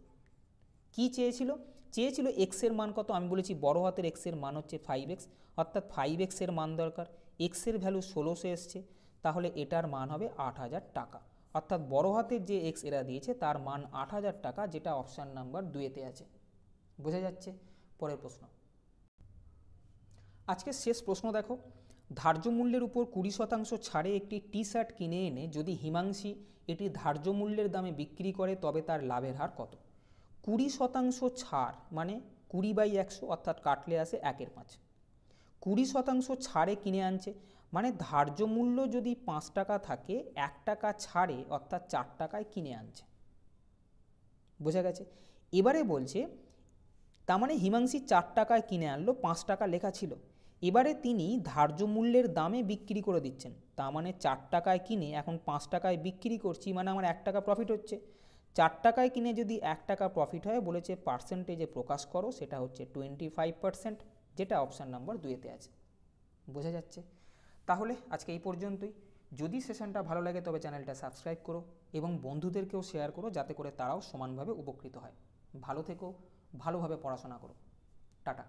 কি চেয়েছিল? চেয়েছিল x এর মান কত? আমি বলেছি বড় হাতের x এর মান হচ্ছে 5x, অর্থাৎ 5x এর মান দরকার। x এর ভ্যালু 1600 এসছে, তাহলে এটার মান হবে 8000 টাকা। অর্থাৎ বড় হাতের যে x এরা দিয়েছে তার মান 8000 টাকা, যেটা অপশান নাম্বার 2-তে আছে। বোঝা যাচ্ছে? পরের প্রশ্ন। আজকে শেষ প্রশ্ন দেখো, ধার্য মূল্যের উপর 20% ছাড়ে একটি টি শার্ট কিনে এনে যদি হিমাংশী এটি ধার্য মূল্যের দামে বিক্রি করে তবে তার লাভের হার কত? 20% ছাড় মানে 20/100, অর্থাৎ কাটলে আসে 1/5। 20% ছাড়ে কিনে আনছে মানে ধার্য মূল্য যদি 5 টাকা থাকে, 1 টাকা ছাড়ে অর্থাৎ 4 টাকায় কিনে আনছে। বোঝা গেছে? এবারে বলছে তার মানে হিমাংশী 4 টাকায় কিনে আনলো, 5 টাকা লেখা ছিল, এবারে তিনি ধার্য মূল্যের দামে বিক্রি করে দিচ্ছেন। তার মানে 4 টাকায় কিনে এখন 5 টাকায় বিক্রি করছি, মানে আমার 1 টাকা প্রফিট হচ্ছে। 4 টাকায় কিনে যদি 1 টাকা প্রফিট হয়, বলেছে পার্সেন্টেজে প্রকাশ করো, সেটা হচ্ছে 25%, যেটা অপশান নাম্বার 2-তে আছে। বোঝা যাচ্ছে? তাহলে আজকে এই পর্যন্তই। যদি সেশনটা ভালো লাগে তবে চ্যানেলটা সাবস্ক্রাইব করো এবং বন্ধুদেরকেও শেয়ার করো, যাতে করে তারাও সমানভাবে উপকৃত হয়। ভালো থেকো, ভালোভাবে পড়াশোনা করো। টাটা।